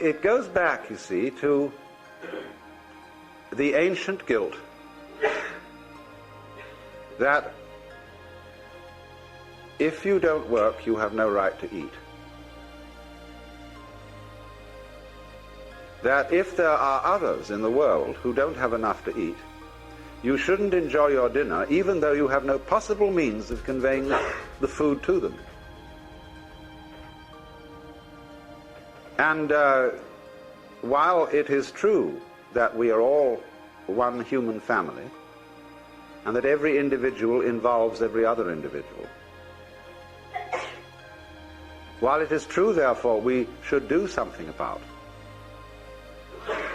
it goes back, you see, to the ancient guilt that if you don't work, you have no right to eat. That if there are others in the world who don't have enough to eat, you shouldn't enjoy your dinner even though you have no possible means of conveying the food to them. And while it is true that we are all one human family, and that every individual involves every other individual, while it is true, therefore, we should do something about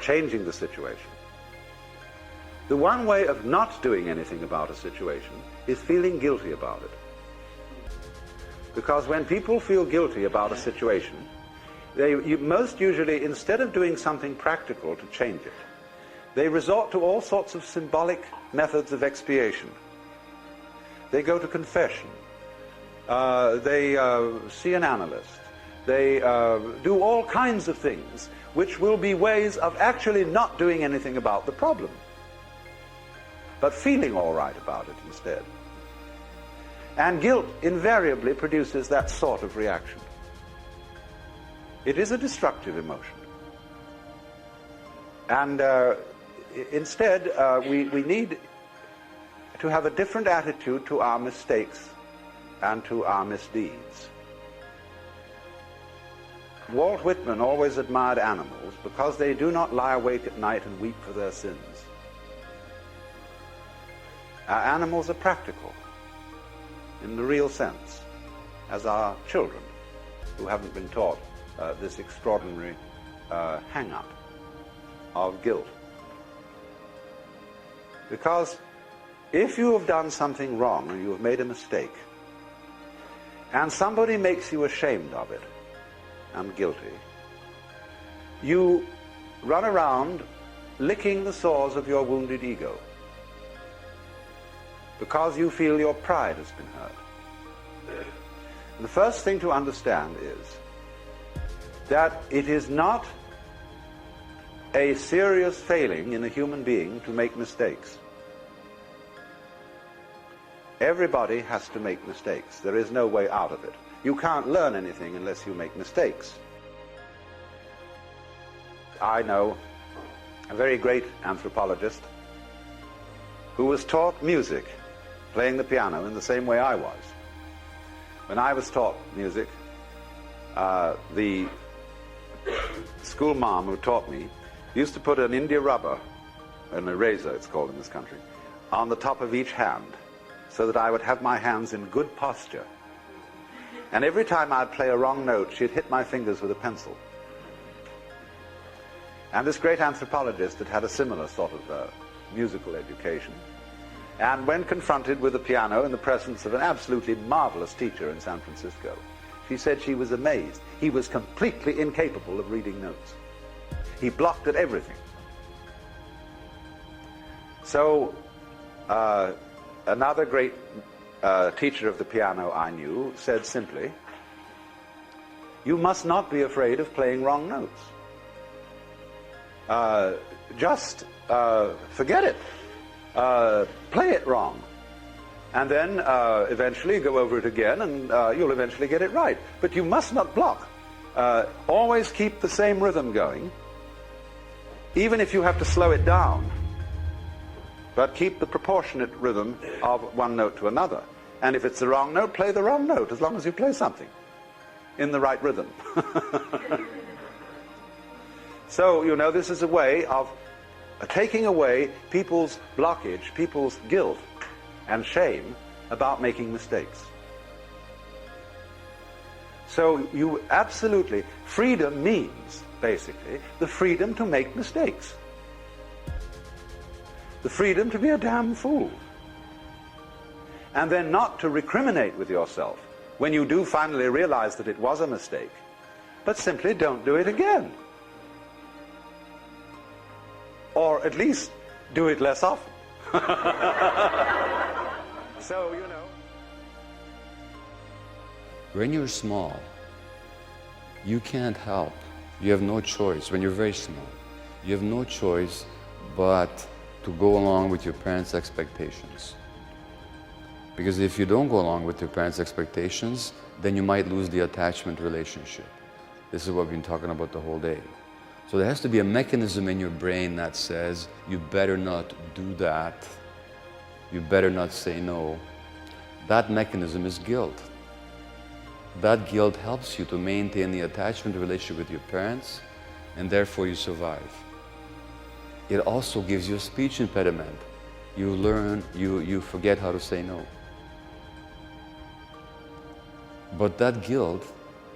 changing the situation, the one way of not doing anything about a situation is feeling guilty about it. Because when people feel guilty about a situation, most usually, instead of doing something practical to change it, they resort to all sorts of symbolic methods of expiation. They go to confession. They see an analyst. They do all kinds of things which will be ways of actually not doing anything about the problem, but feeling all right about it instead. And guilt invariably produces that sort of reaction. It is a destructive emotion. And instead, we need to have a different attitude to our mistakes and to our misdeeds. Walt Whitman always admired animals because they do not lie awake at night and weep for their sins. Our animals are practical in the real sense, as are children who haven't been taught this extraordinary hang-up of guilt. Because if you have done something wrong and you have made a mistake, and somebody makes you ashamed of it and guilty, you run around licking the sores of your wounded ego because you feel your pride has been hurt. And the first thing to understand is that it is not a serious failing in a human being to make mistakes. Everybody has to make mistakes. There is no way out of it. You can't learn anything unless you make mistakes. I know a very great anthropologist who was taught music, playing the piano, in the same way I was. When I was taught music, the school mom who taught me used to put an India rubber, an eraser it's called in this country, on the top of each hand, so that I would have my hands in good posture. And every time I'd play a wrong note, she'd hit my fingers with a pencil. And this great anthropologist had had a similar sort of musical education. And when confronted with the piano in the presence of an absolutely marvelous teacher in San Francisco, she said she was amazed. He was completely incapable of reading notes. He blocked at everything. So, another great teacher of the piano I knew said simply, you must not be afraid of playing wrong notes. Just forget it. Play it wrong. And then eventually go over it again and you'll eventually get it right. But you must not block. Always keep the same rhythm going, even if you have to slow it down. But keep the proportionate rhythm of one note to another. And if it's the wrong note, play the wrong note, as long as you play something in the right rhythm. So, you know, this is a way of taking away people's blockage, people's guilt and shame about making mistakes. So you absolutely, freedom means, basically, the freedom to make mistakes. The freedom to be a damn fool. And then not to recriminate with yourself when you do finally realize that it was a mistake, but simply don't do it again. Or at least do it less often. So, you know. When you're small, you can't help You have no choice. When you're very small, you have no choice but to go along with your parents' expectations. Because if you don't go along with your parents' expectations, then you might lose the attachment relationship. This is what we've been talking about the whole day. So there has to be a mechanism in your brain that says, you better not do that. You better not say no. That mechanism is guilt. That guilt helps you to maintain the attachment relationship with your parents, and therefore you survive. It also gives you a speech impediment. You learn, you forget how to say no. But that guilt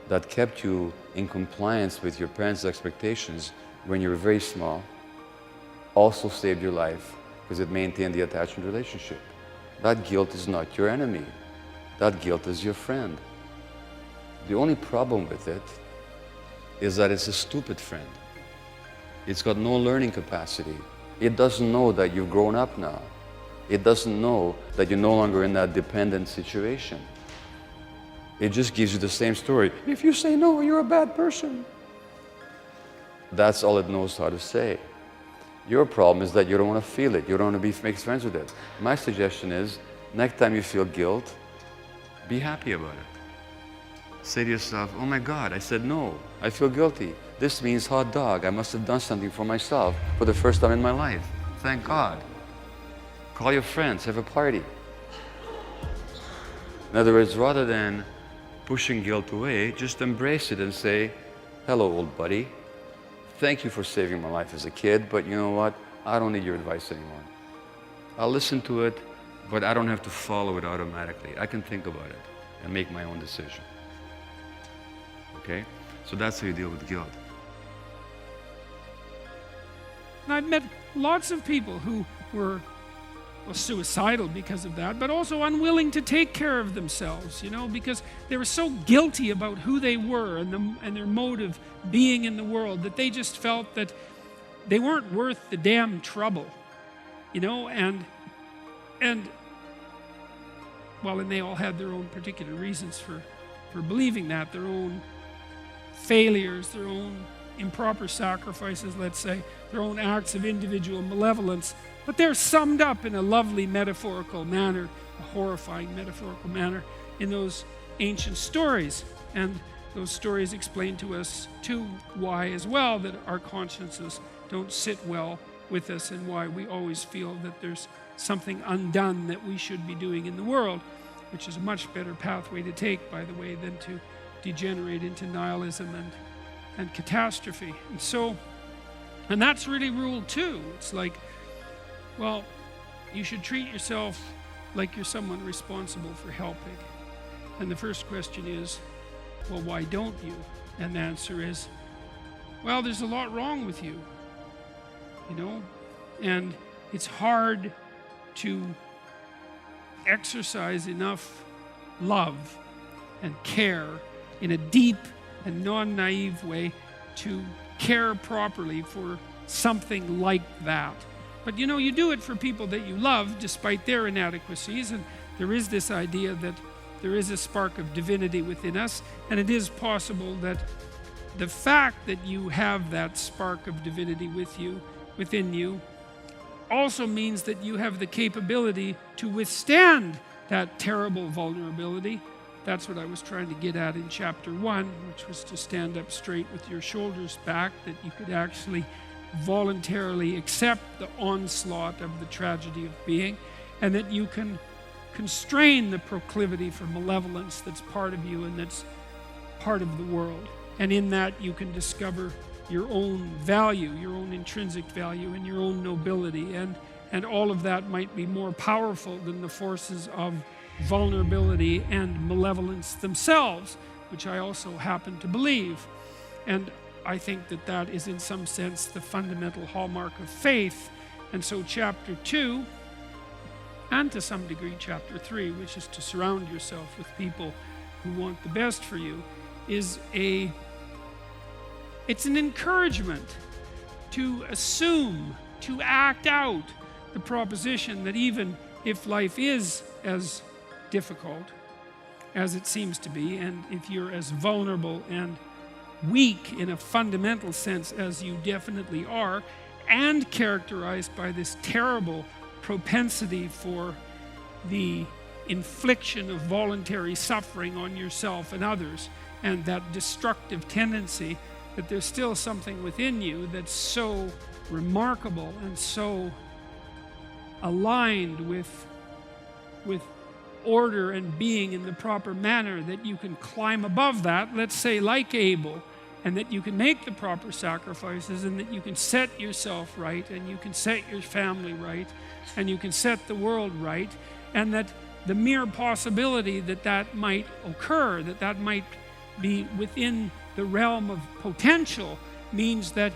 that kept you in compliance with your parents' expectations when you were very small also saved your life because it maintained the attachment relationship. That guilt is not your enemy. That guilt is your friend. The only problem with it is that it's a stupid friend. It's got no learning capacity. It doesn't know that you've grown up now. It doesn't know that you're no longer in that dependent situation. It just gives you the same story. If you say no, you're a bad person. That's all it knows how to say. Your problem is that you don't want to feel it. You don't want to make friends with it. My suggestion is, next time you feel guilt, be happy about it. Say to yourself, oh my God, I said no. I feel guilty. This means hot dog. I must have done something for myself for the first time in my life. Thank God. Call your friends, have a party. In other words, rather than pushing guilt away, just embrace it and say, hello, old buddy. Thank you for saving my life as a kid, but you know what? I don't need your advice anymore. I'll listen to it, but I don't have to follow it automatically. I can think about it and make my own decision. Okay? So that's how you deal with guilt. And I've met lots of people who were suicidal because of that, but also unwilling to take care of themselves, because they were so guilty about who they were and their mode of being in the world that they just felt that they weren't worth the damn trouble, and they all had their own particular reasons for believing that, their own failures, their own improper sacrifices, let's say, their own acts of individual malevolence. But they're summed up in a lovely metaphorical manner, a horrifying metaphorical manner, in those ancient stories. And those stories explain to us, too, why as well that our consciences don't sit well with us and why we always feel that there's something undone that we should be doing in the world, which is a much better pathway to take, by the way, than to degenerate into nihilism and catastrophe. And that's really rule 2. It's like, well, you should treat yourself like you're someone responsible for helping. And the first question is, well, why don't you? And the answer is, well, there's a lot wrong with you, and it's hard to exercise enough love and care in a deep and non-naive way to care properly for something like that. But you do it for people that you love despite their inadequacies, and there is this idea that there is a spark of divinity within us, and it is possible that the fact that you have that spark of divinity within you also means that you have the capability to withstand that terrible vulnerability. That's what I was trying to get at in chapter 1, which was to stand up straight with your shoulders back, that you could actually voluntarily accept the onslaught of the tragedy of being, and that you can constrain the proclivity for malevolence that's part of you and that's part of the world. And in that you can discover your own value, your own intrinsic value, and your own nobility, and all of that might be more powerful than the forces of vulnerability and malevolence themselves, which I also happen to believe. And I think that that is in some sense the fundamental hallmark of faith. And so chapter 2, and to some degree chapter 3, which is to surround yourself with people who want the best for you, it's an encouragement to assume, to act out the proposition that even if life is as difficult as it seems to be, and if you're as vulnerable and weak in a fundamental sense, as you definitely are, and characterized by this terrible propensity for the infliction of voluntary suffering on yourself and others, and that destructive tendency, that there's still something within you that's so remarkable and so aligned with order and being in the proper manner that you can climb above that, let's say like Abel, and that you can make the proper sacrifices, and that you can set yourself right, and you can set your family right, and you can set the world right, and that the mere possibility that that might occur, that that might be within the realm of potential, means that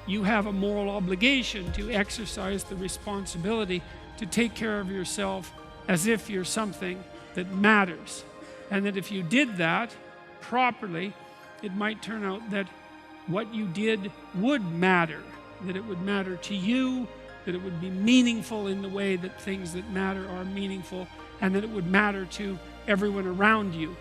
you have a moral obligation to exercise the responsibility to take care of yourself as if you're something that matters. And that if you did that properly, it might turn out that what you did would matter, that it would matter to you, that it would be meaningful in the way that things that matter are meaningful, and that it would matter to everyone around you.